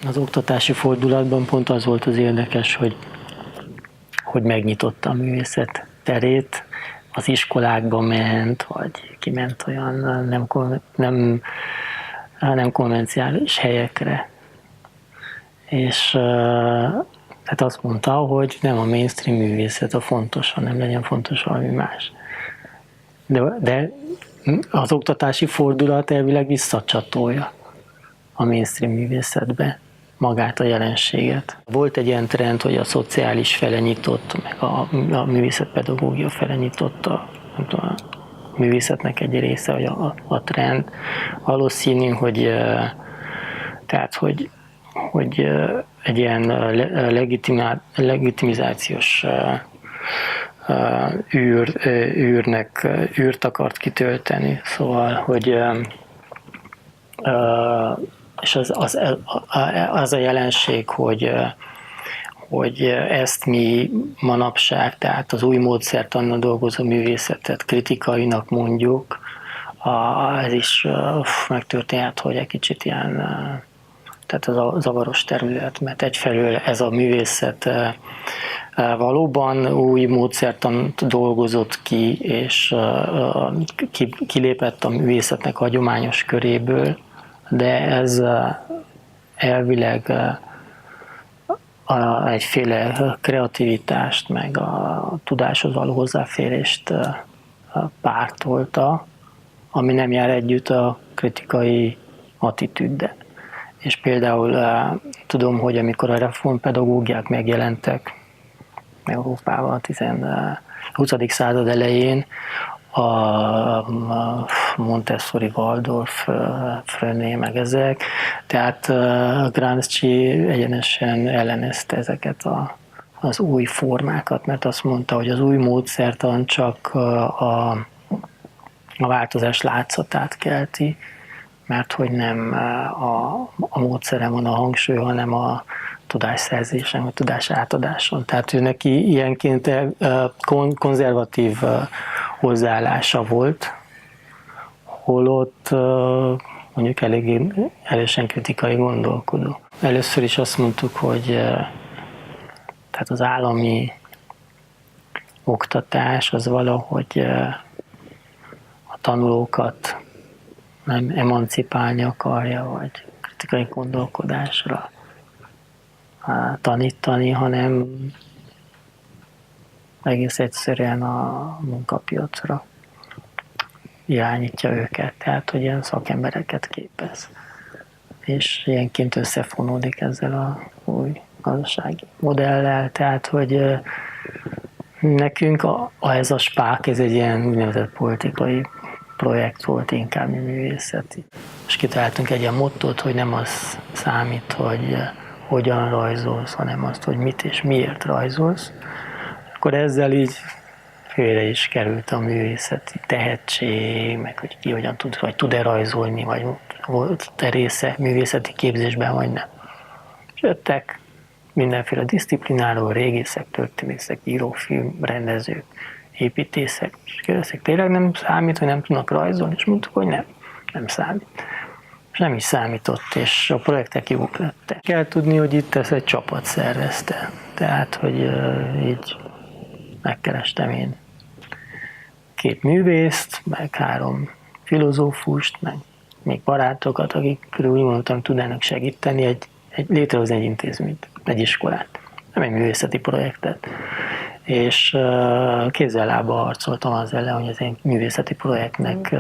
Az oktatási fordulatban pont az volt az érdekes, hogy megnyitotta a művészet terét, az iskolákba ment, vagy kiment olyan nem konvenciális helyekre. És tehát azt mondta, hogy nem a mainstream művészet a fontos, hanem legyen fontos valami más. De az oktatási fordulat elvileg visszacsatolja a mainstream művészetbe magát a jelenséget. Volt egy ilyen trend, hogy a szociális fele nyitott, meg a művészetpedagógia fele nyitott a művészetnek egy része, vagy a trend. Valószínű, hogy egy ilyen legitimizációs űrt akart kitölteni. Szóval, hogy és az a jelenség, hogy ezt mi manapság, tehát az új módszertannal dolgozó művészetet kritikainak mondjuk, ez is megtörténhet, hogy egy kicsit ilyen, tehát ez a zavaros terület, mert egyfelől ez a művészet valóban új módszertant dolgozott ki, és kilépett a művészetnek hagyományos köréből, de ez elvileg egyféle kreativitást, meg a tudáshoz való hozzáférést pártolta, ami nem jár együtt a kritikai attitűddel. És például tudom, hogy amikor a reformpedagógiák megjelentek Európában a 20. század elején, a Montessori, Waldorf, Freinet, meg ezek. Tehát Gramsci egyenesen ellenezte ezeket az új formákat, mert azt mondta, hogy az új módszertan csak a változás látszatát kelti, mert hogy nem a módszeren van a hangsúly, hanem a tudásszerzésen, vagy tudás átadáson. Tehát ő neki ilyenként konzervatív hozzáállása volt, holott mondjuk eléggé erősen kritikai gondolkodó. Először is azt mondtuk, hogy tehát az állami oktatás az valahogy a tanulókat nem emancipálni akarja, vagy kritikai gondolkodásra tanítani, hanem egész egyszerűen a munkapiacra irányítja őket, tehát hogy ilyen szakembereket képez. És ilyenként összefonódik ezzel a új gazdasági modellel, tehát hogy nekünk ez a SPÁK, ez egy ilyen úgynevezett politikai projekt volt, inkább művészeti. És kitaláltunk egy ilyen mottót, hogy nem az számít, hogy hogyan rajzolsz, hanem azt, hogy mit és miért rajzolsz. Akkor ezzel így félre is került a művészeti tehetség, meg hogy ki hogyan tud, vagy tud-e rajzolni, vagy volt-e része művészeti képzésben, vagy nem. És jöttek mindenféle diszciplináról, régészek, történészek, írófilm, rendezők, építészek, és kérdezték, tényleg nem számít, hogy nem tudnak rajzolni, és mondtuk, hogy nem számít. És nem is számított, és a projektek jók lettek. Kell tudni, hogy itt ezt egy csapat szervezte. Tehát, hogy így megkerestem én 2 művészt, meg 3 filozófust, meg még barátokat, akikről úgy mondtam, tudnának segíteni létrehozni egy intézményt, egy iskolát, nem egy művészeti projektet. És kézzel-lábbal harcoltam az ellen, hogy ez egy művészeti projektnek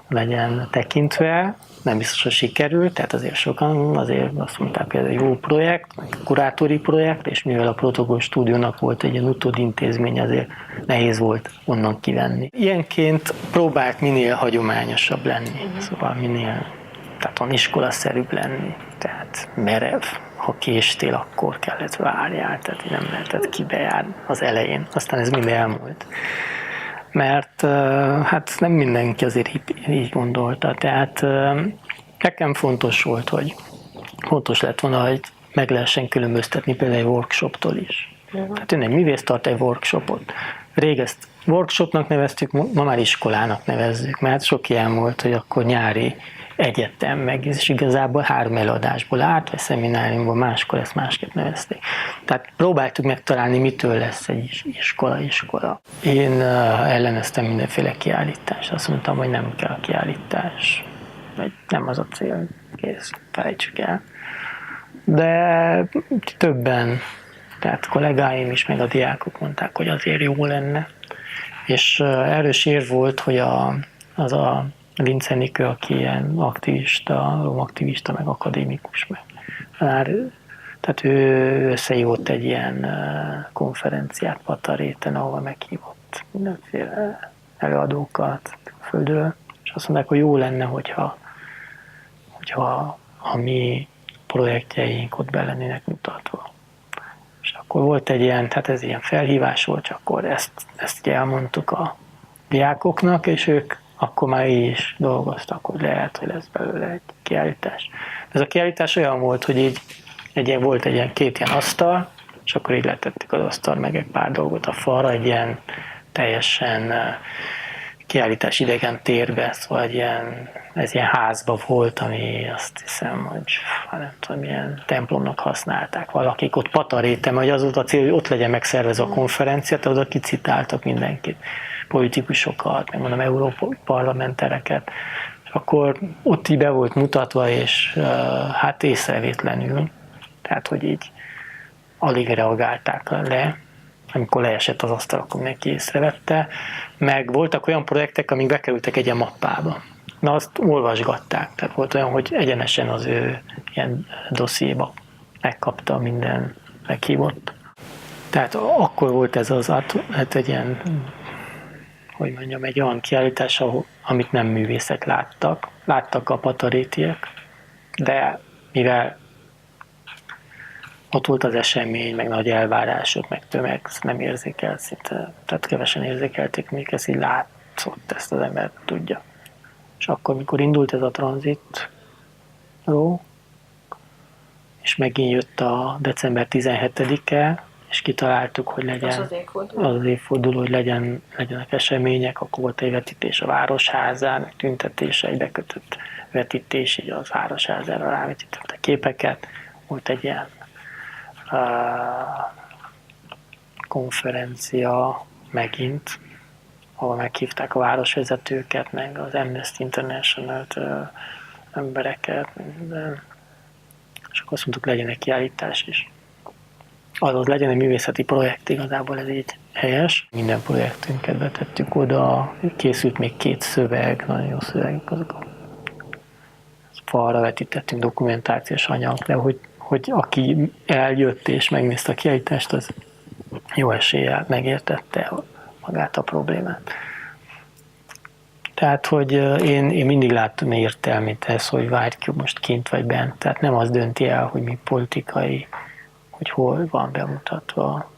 legyen tekintve. Nem biztos, hogy sikerült, tehát azért sokan azért azt mondták, hogy ez egy jó projekt, kurátori projekt, és mivel a Protokoll Stúdiónak volt egy ilyen utódintézmény, azért nehéz volt onnan kivenni. Ilyenként próbált minél hagyományosabb lenni, szóval minél, tehát van iskolaszerűbb lenni, tehát merev. Ha késtél, akkor kellett várjál, tehát nem lehetett kibejárni az elején. Aztán ez mind elmúlt. Mert hát nem mindenki azért így gondolta. Tehát nekem fontos volt, hogy fontos lett volna, hogy meg lehessen különböztetni például egy workshoptól is. Tehát egy művész tart egy workshopot. Rég ezt workshopnak neveztük, ma már iskolának nevezzük, mert sok ilyen volt, hogy akkor nyári egyetem, meg és igazából 3 előadásból állt, vagy szemináriumból, máskor ezt másképp nevezték. Tehát próbáltuk megtalálni, mitől lesz egy iskola. Én elleneztem mindenféle kiállítást, azt mondtam, hogy nem kell kiállítás, vagy nem az a cél, kész, felejtsük el. De többen, tehát kollégáim is, meg a diákok mondták, hogy azért jó lenne. És erős érv volt, hogy az a Vince Enikő, aki ilyen aktivista, romaktivista, meg akadémikus, meg tehát ő összehívott egy ilyen konferenciát Pataréten, ahol meghívott mindenféle előadókat földről, és azt mondták, hogy jó lenne, hogyha a mi projektjeink ott be lennének mutatva. És akkor volt egy ilyen, tehát ez ilyen felhívás volt, és akkor ezt elmondtuk a diákoknak, és ők akkor már így is dolgoztak, hogy lehet, hogy lesz belőle egy kiállítás. Ez a kiállítás olyan volt, hogy így volt egy ilyen 2 ilyen asztal, és akkor így letettük az asztal meg egy pár dolgot a falra, egy ilyen teljesen kiállítás idegen térbe, szóval ez ilyen házba volt, ami azt hiszem, hogy nem tudom, milyen templomnak használták valakik ott Pataréten, hogy az volt a cél, hogy ott legyen megszervezve a konferencia, tehát oda kicitáltak mindenkit, politikusokat, meg mondom, európai parlamentereket, és akkor ott így be volt mutatva, és hát észrevétlenül, tehát hogy így alig reagálták le, amikor leesett az asztal, akkor mindenki észrevette, meg voltak olyan projektek, amik bekerültek egy ilyen mappába. Na azt olvasgatták, tehát volt olyan, hogy egyenesen az ő ilyen dossziéba megkapta minden meghívott. Tehát akkor volt ez hát egy ilyen, hogy mondjam, egy olyan kiállítás, amit nem művészek láttak a patarétiek, de mivel ott volt az esemény, meg nagy elvárások, meg tömeg, ezt nem érzékelt szinte, tehát kevesen érzékelték, még ezt így látszott, ezt az ember tudja. És akkor, mikor indult ez a tranzitról, és megint jött a december 17-e, és kitaláltuk, hogy legyen az évforduló, hogy legyenek események, akkor volt egy vetítés a Városházán, tüntetés, egy bekötött vetítés, így az Városházára rávetített a képeket, volt egy ilyen konferencia megint, ahol meghívták a városvezetőket, meg az Amnesty International-t, embereket, és akkor azt mondtuk, legyen egy kiállítás is. Azaz legyen egy művészeti projekt, igazából ez így helyes. Minden projektünket betettük oda, készült még 2 szöveg, nagyon jó szövegek azok. Falra vetítettünk dokumentációs anyag, de hogy aki eljött és megnézte a kiállítást, az jó eséllyel megértette magát a problémát. Tehát, hogy én mindig láttam értelmét ez, hogy várjuk most kint vagy bent. Tehát nem az dönti el, hogy mi politikai, hogy hol van bemutatva.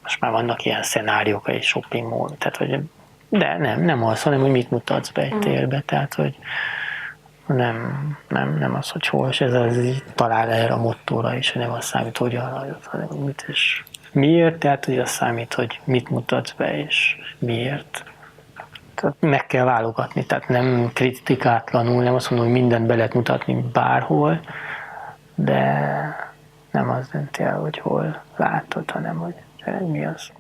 Most már vannak ilyen szenáriók, egy shopping mall, tehát, hogy, de nem az, hanem hogy mit mutatsz be egy térbe. Tehát, hogy nem az, hogy hol, és ez az így talál erre a mottóra is, hogy nem az számít, hogy arra, hanem mit és miért, tehát hogy az számít, hogy mit mutatsz be, és miért. Tehát meg kell válogatni, tehát nem kritikátlanul, nem azt mondom, hogy mindent be lehet mutatni bárhol, de nem az dönti el, hogy hol látod, hanem hogy mi az.